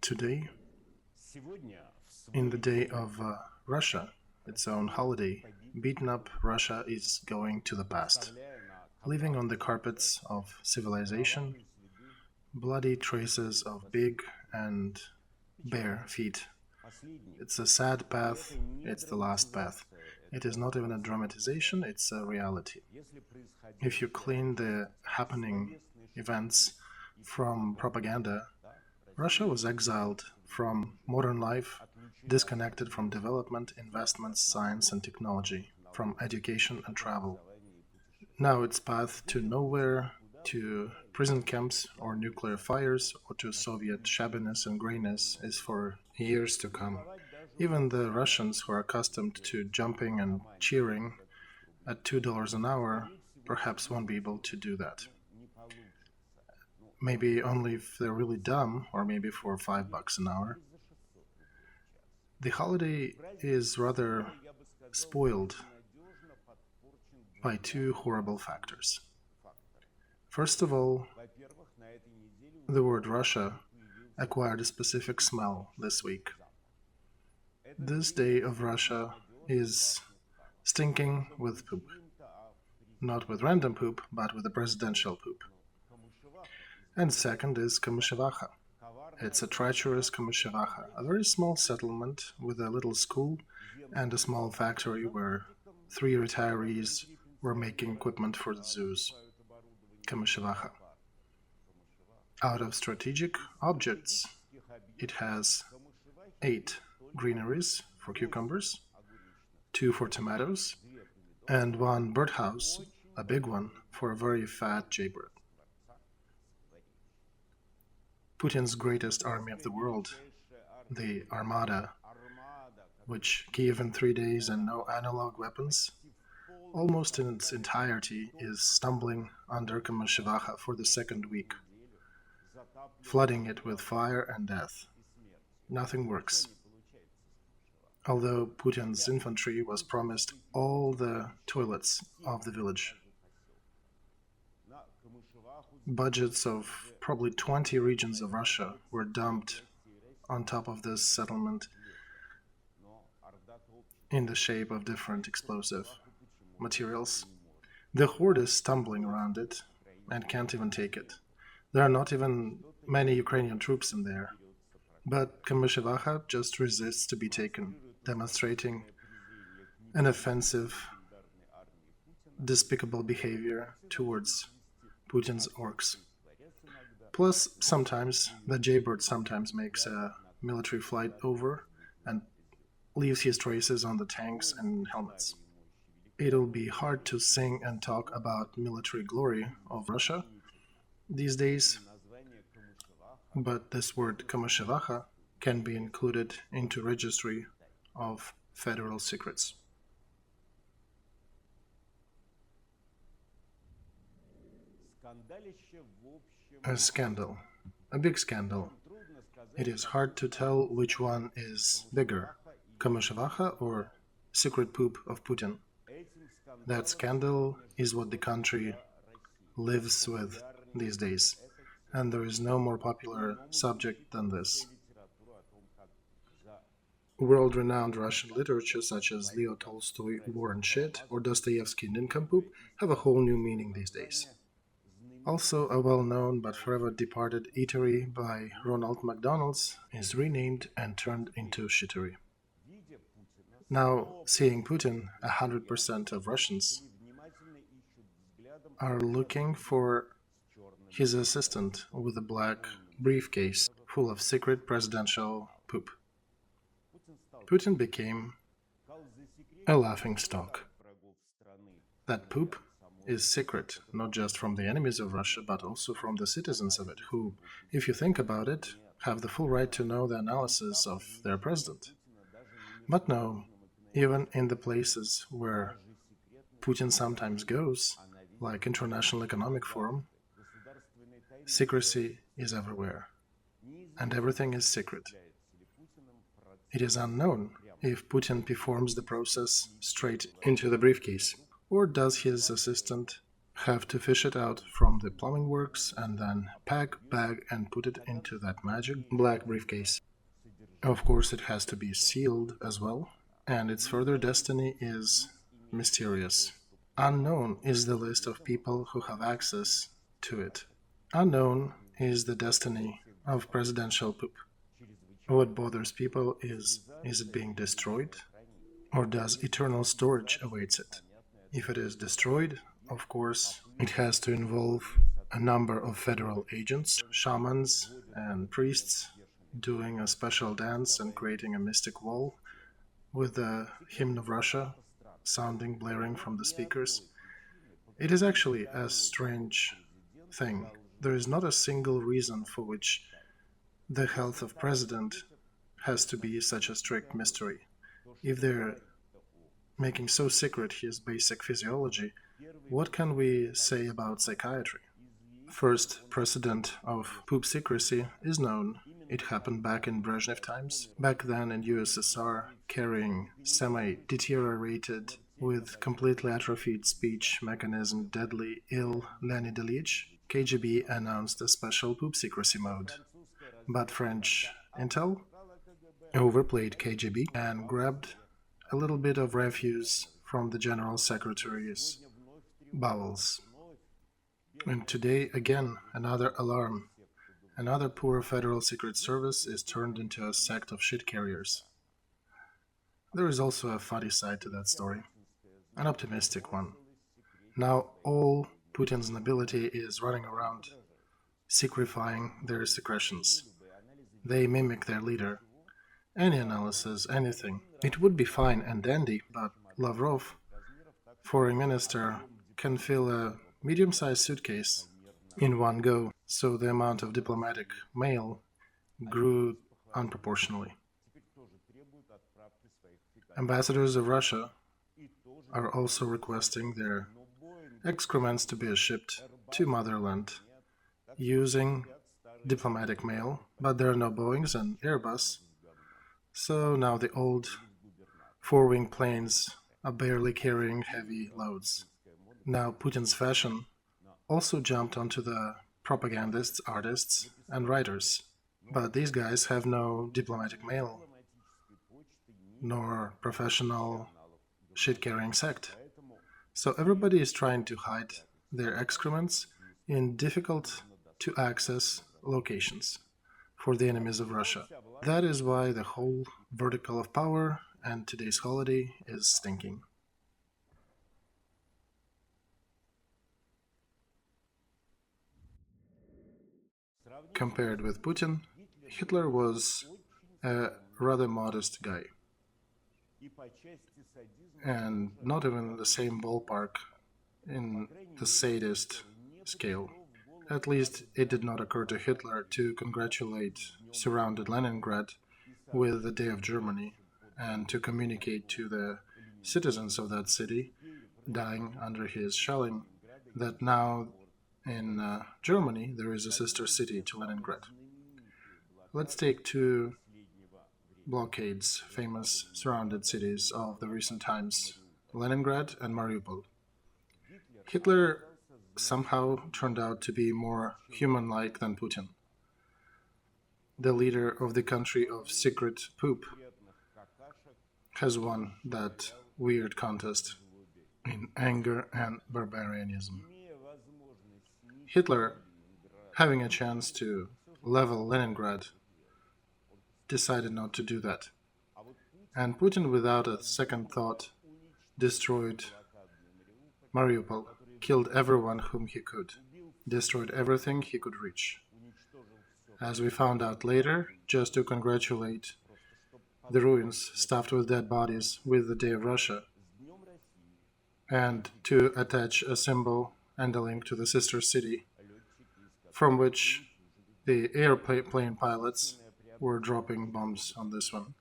Today, in the day of Russia, its own holiday, beaten up Russia is going to the past, leaving on the carpets of civilization bloody traces of big and bare feet. It's a sad path, it's the last path. It is not even a dramatization, it's a reality. If you clean the happening events from propaganda, Russia was exiled from modern life, disconnected from development, investments, science and technology, from education and travel. Now its path to nowhere, to prison camps or nuclear fires, or to Soviet shabbiness and grayness is for years to come. Even the Russians who are accustomed to jumping and cheering at $2 an hour perhaps won't be able to do that. Maybe only if they're really dumb, or maybe for $5 an hour. The holiday is rather spoiled by two horrible factors. First of all, the word Russia acquired a specific smell this week. This day of Russia is stinking with poop. Not with random poop, but with a presidential poop. And second is Kamyshevacha. It's a treacherous Kamyshevacha, a very small settlement with a little school and a small factory where 3 retirees were making equipment for the zoos. Kamyshevacha. Out of strategic objects, it has 8 greeneries for cucumbers, 2 for tomatoes, and 1 birdhouse, a big one, for a very fat jaybird. Putin's greatest army of the world, the Armada, which Kiev in 3 days and no analog weapons, almost in its entirety is stumbling under Kamyshevacha for the second week, flooding it with fire and death. Nothing works. Although Putin's infantry was promised all the toilets of the village. Budgets of probably 20 regions of Russia were dumped on top of this settlement in the shape of different explosive materials. The horde is stumbling around it and can't even take it. There are not even many Ukrainian troops in there. But Kamyshevacha just resists to be taken, demonstrating an offensive, despicable behavior towards Putin's orcs. Plus, sometimes, the jaybird sometimes makes a military flight over and leaves his traces on the tanks and helmets. It'll be hard to sing and talk about military glory of Russia these days, but this word Kamyshevacha can be included into registry of federal secrets. A scandal. A big scandal. It is hard to tell which one is bigger, Kamyshevacha or secret poop of Putin. That scandal is what the country lives with these days, and there is no more popular subject than this. World-renowned Russian literature such as Leo Tolstoy, War and Shit, or Dostoevsky, Nincompoop have a whole new meaning these days. Also, a well-known but forever departed eatery by Ronald McDonald's is renamed and turned into shittery. Now, seeing Putin, 100% of Russians are looking for his assistant with a black briefcase full of secret presidential poop. Putin became a laughingstock. That poop is secret, not just from the enemies of Russia, but also from the citizens of it, who, if you think about it, have the full right to know the analysis of their president. But no, even in the places where Putin sometimes goes, like International Economic Forum, secrecy is everywhere, and everything is secret. It is unknown if Putin performs the process straight into the briefcase, or does his assistant have to fish it out from the plumbing works and then pack, bag, and put it into that magic black briefcase. Of course, it has to be sealed as well, and its further destiny is mysterious. Unknown is the list of people who have access to it. Unknown is the destiny of presidential poop. What bothers people is it being destroyed? Or does eternal storage awaits it? If it is destroyed, of course, it has to involve a number of federal agents, shamans, and priests doing a special dance and creating a mystic wall with the hymn of Russia sounding blaring from the speakers. It is actually a strange thing. There is not a single reason for which the health of president has to be such a strict mystery. If they're making so secret his basic physiology, what can we say about psychiatry? First precedent of poop secrecy is known. It happened back in Brezhnev times. Back then in USSR, carrying semi-deteriorated with completely atrophied speech mechanism deadly ill Leonid Ilyich, KGB announced a special poop secrecy mode. But French intel overplayed KGB and grabbed a little bit of refuse from the General Secretary's bowels. And today, again, another alarm. Another poor Federal Secret Service is turned into a sect of shit carriers. There is also a funny side to that story, an optimistic one. Now all Putin's nobility is running around, secretifying their secretions. They mimic their leader. Any analysis, anything. It would be fine and dandy, but Lavrov, foreign minister, can fill a medium-sized suitcase in one go, so the amount of diplomatic mail grew unproportionally. Ambassadors of Russia are also requesting their excrements to be shipped to motherland using diplomatic mail, but there are no Boeings and Airbus, so now the old four-wing planes are barely carrying heavy loads. Now Putin's fashion also jumped onto the propagandists, artists, and writers. But these guys have no diplomatic mail, nor professional shit-carrying sect. So everybody is trying to hide their excrements in difficult-to-access locations for the enemies of Russia. That is why the whole vertical of power and today's holiday is stinking. Compared with Putin, Hitler was a rather modest guy, and not even in the same ballpark in the sadist scale. At least it did not occur to Hitler to congratulate surrounded Leningrad with the Day of Germany and to communicate to the citizens of that city dying under his shelling that now in Germany there is a sister city to Leningrad. Let's take two blockades, famous surrounded cities of the recent times, Leningrad and Mariupol. Hitler somehow turned out to be more human-like than Putin. The leader of the country of secret poop has won that weird contest in anger and barbarianism. Hitler, having a chance to level Leningrad, decided not to do that. And Putin, without a second thought, destroyed Mariupol, killed everyone whom he could, destroyed everything he could reach. As we found out later, just to congratulate the ruins stuffed with dead bodies with the Day of Russia, and to attach a symbol and a link to the sister city, from which the airplane pilots were dropping bombs on this one.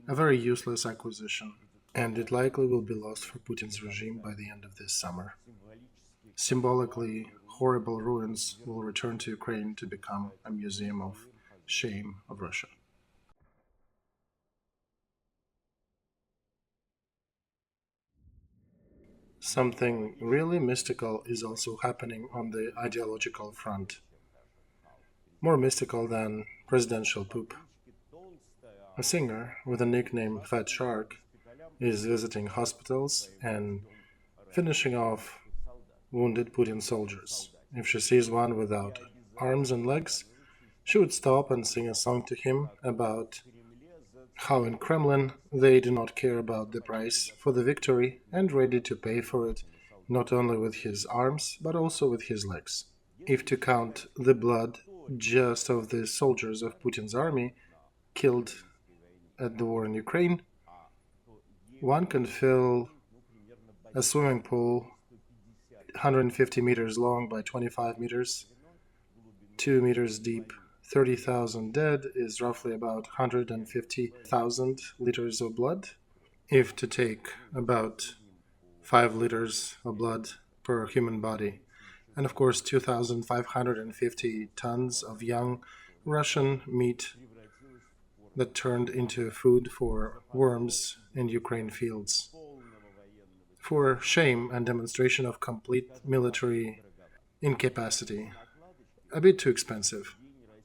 A very useless acquisition, and it likely will be lost for Putin's regime by the end of this summer. Symbolically, horrible ruins will return to Ukraine to become a museum of shame of Russia. Something really mystical is also happening on the ideological front. More mystical than presidential poop. A singer with a nickname Fat Shark is visiting hospitals and finishing off wounded Putin soldiers. If she sees one without arms and legs, she would stop and sing a song to him about how in Kremlin they do not care about the price for the victory and ready to pay for it not only with his arms but also with his legs. If to count the blood just of the soldiers of Putin's army killed at the war in Ukraine, one can fill a swimming pool 150 meters long by 25 meters, 2 meters deep. 30,000 dead is roughly about 150,000 liters of blood. If to take about 5 liters of blood per human body, and of course 2,550 tons of young Russian meat that turned into food for worms in Ukraine fields. For shame and demonstration of complete military incapacity. A bit too expensive.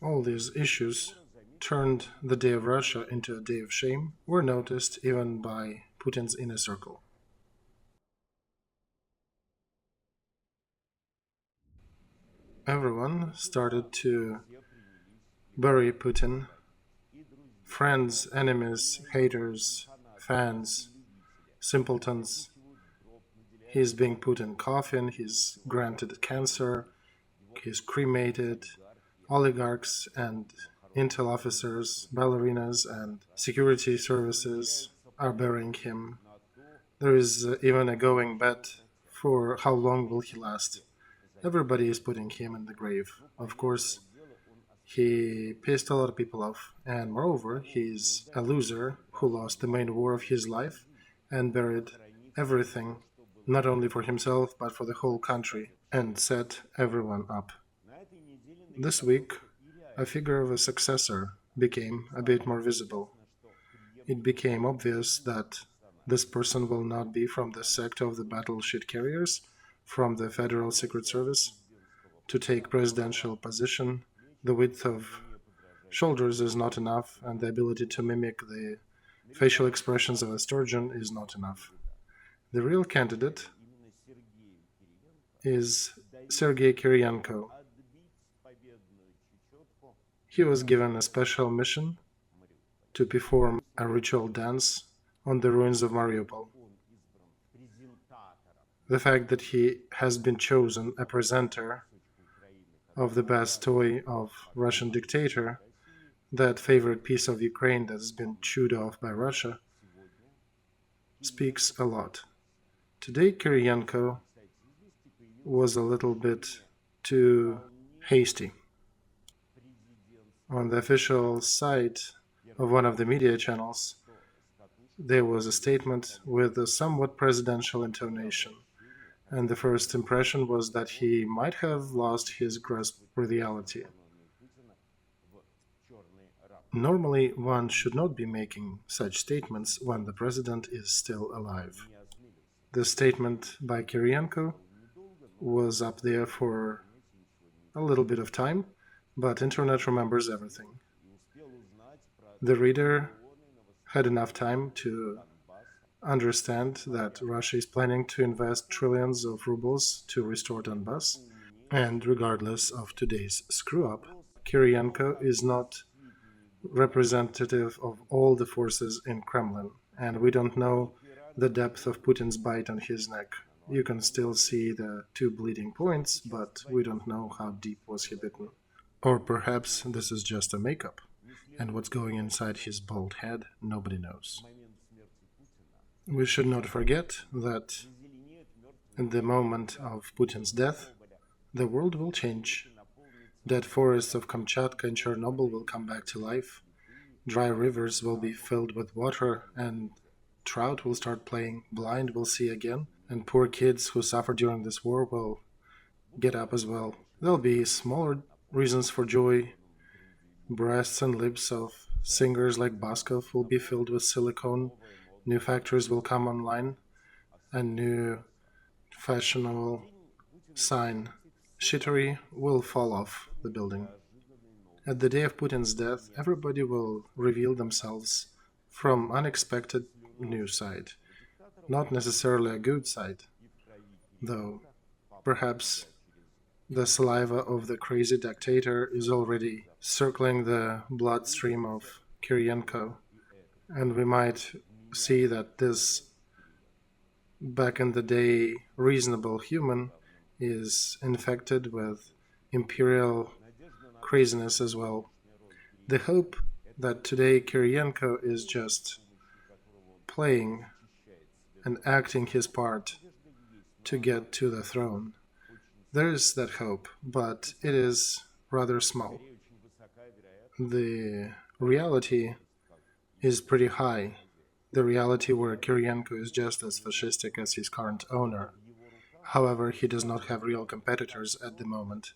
All these issues turned the Day of Russia into a day of shame, were noticed even by Putin's inner circle. Everyone started to bury Putin. Friends, enemies, haters, fans, simpletons. He's being put in coffin, he's granted cancer, he's cremated. Oligarchs and intel officers, ballerinas, and security services are burying him. There is even a going bet for how long will he last. Everybody is putting him in the grave. Of course, he pissed a lot of people off, and moreover, he's a loser who lost the main war of his life and buried everything, not only for himself, but for the whole country, and set everyone up. This week, a figure of a successor became a bit more visible. It became obvious that this person will not be from the sect of the battleship carriers, from the Federal Secret Service. To take presidential position, the width of shoulders is not enough, and the ability to mimic the facial expressions of a sturgeon is not enough. The real candidate is Sergei Kiriyenko. He was given a special mission to perform a ritual dance on the ruins of Mariupol. The fact that he has been chosen a presenter of the best toy of Russian dictator, that favorite piece of Ukraine that has been chewed off by Russia, speaks a lot. Today Kiriyenko was a little bit too hasty. On the official site of one of the media channels, there was a statement with a somewhat presidential intonation, and the first impression was that he might have lost his grasp for reality. Normally, one should not be making such statements when the president is still alive. The statement by Kiriyenko was up there for a little bit of time, but internet remembers everything. The reader had enough time to understand that Russia is planning to invest trillions of rubles to restore Donbass, and regardless of today's screw-up, Kiriyenko is not representative of all the forces in Kremlin, and we don't know the depth of Putin's bite on his neck. You can still see the 2 bleeding points, but we don't know how deep was he bitten. Or perhaps this is just a makeup, and what's going inside his bald head, nobody knows. We should not forget that at the moment of Putin's death, the world will change. Dead forests of Kamchatka and Chernobyl will come back to life. Dry rivers will be filled with water, and trout will start playing. Blind will see again, and poor kids who suffered during this war will get up as well. There'll be smaller reasons for joy. Breasts and lips of singers like Baskov will be filled with silicone. New factories will come online, and new fashionable sign, "Shittery will fall off the building." At the day of Putin's death, everybody will reveal themselves from unexpected new side. Not necessarily a good side, though perhaps the saliva of the crazy dictator is already circling the bloodstream of Kirienko, and we might see that this back in the day reasonable human is infected with imperial craziness as well. The hope that today Kirienko is just playing and acting his part to get to the throne. There is that hope, but it is rather small. The reality is pretty high. The reality where Kirienko is just as fascistic as his current owner. However, he does not have real competitors at the moment,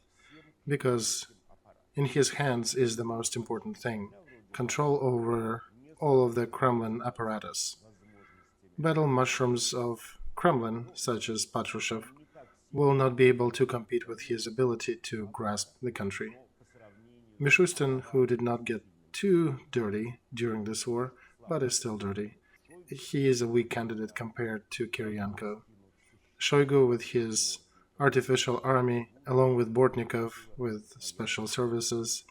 because in his hands is the most important thing: control over all of the Kremlin apparatus. Battle mushrooms of Kremlin, such as Patrushev, will not be able to compete with his ability to grasp the country. Mishustin, who did not get too dirty during this war, but is still dirty, he is a weak candidate compared to Kirienko. Shoigu with his artificial army, along with Bortnikov with special services,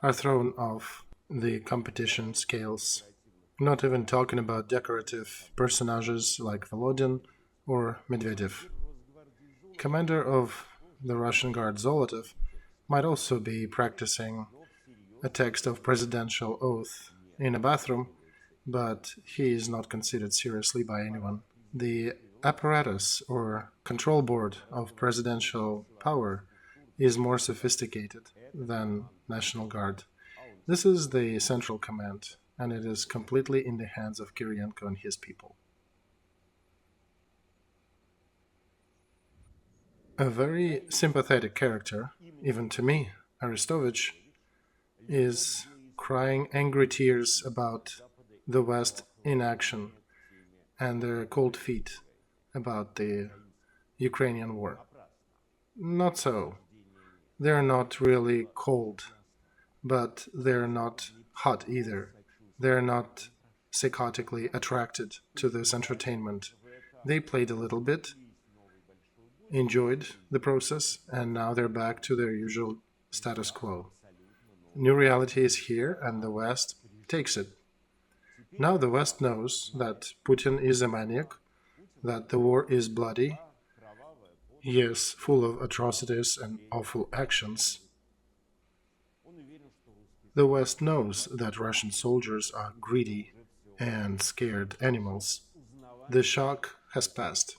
are thrown off the competition scales. Not even talking about decorative personages like Volodin or Medvedev. Commander of the Russian Guard Zolotov might also be practicing a text of presidential oath in a bathroom, but he is not considered seriously by anyone. The apparatus or control board of presidential power is more sophisticated than National Guard. This is the central command, and it is completely in the hands of Kirienko and his people. A very sympathetic character, even to me, Arestovich, is crying angry tears about the West inaction and their cold feet about the Ukrainian war. Not so. They're not really cold, but they're not hot either. They're not psychotically attracted to this entertainment. They played a little bit, enjoyed the process, and now they're back to their usual status quo. New reality is here, and the West takes it. Now the West knows that Putin is a maniac, that the war is bloody, yes, full of atrocities and awful actions. The West knows that Russian soldiers are greedy and scared animals. The shock has passed,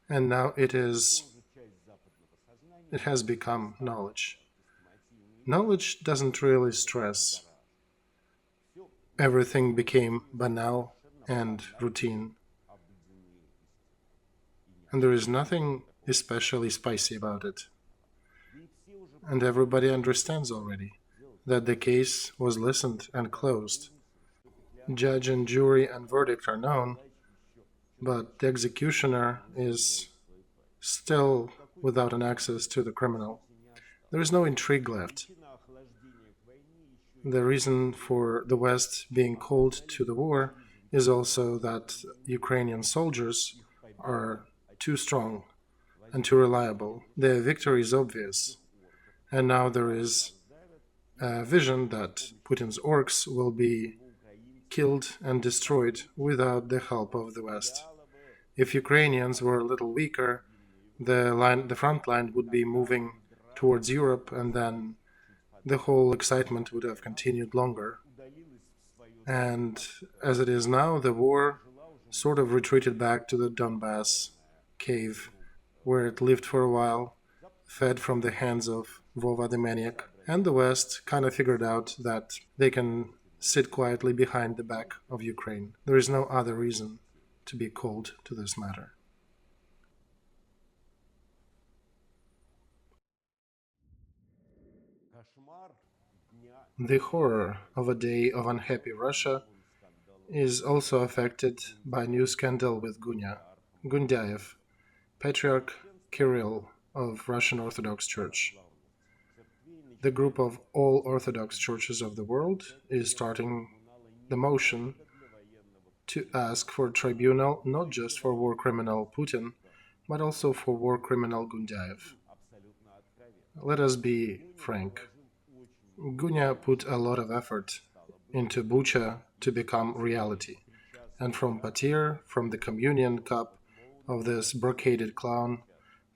and now it has become knowledge. Knowledge doesn't really stress. Everything became banal and routine. And there is nothing especially spicy about it. And everybody understands already that the case was listened and closed. Judge and jury and verdict are known, but the executioner is still without an access to the criminal. There is no intrigue left. The reason for the West being cold to the war is also that Ukrainian soldiers are too strong and too reliable. Their victory is obvious, and now there is a vision that Putin's orcs will be killed and destroyed without the help of the West. If Ukrainians were a little weaker, the front line would be moving towards Europe, and then the whole excitement would have continued longer. And as it is now, the war sort of retreated back to the Donbass cave, where it lived for a while, fed from the hands of Vova the maniac, and the West kind of figured out that they can sit quietly behind the back of Ukraine. There is no other reason to be cold to this matter. The horror of a day of unhappy Russia is also affected by new scandal with Gundyaev, Patriarch Kirill of Russian Orthodox Church. The group of all Orthodox churches of the world is starting the motion to ask for a tribunal not just for war criminal Putin, but also for war criminal Gundaev. Let us be frank. Gunya put a lot of effort into Bucha to become reality, and from Patir, from the communion cup of this brocaded clown,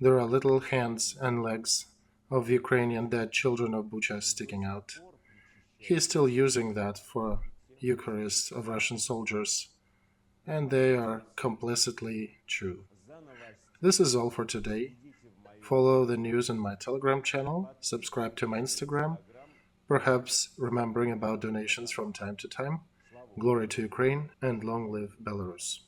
there are little hands and legs of Ukrainian dead children of Bucha sticking out. He is still using that for Eucharist of Russian soldiers, and they are complicitly true. This is all for today. Follow the news on my Telegram channel, subscribe to my Instagram, perhaps remembering about donations from time to time. Glory to Ukraine, and long live Belarus.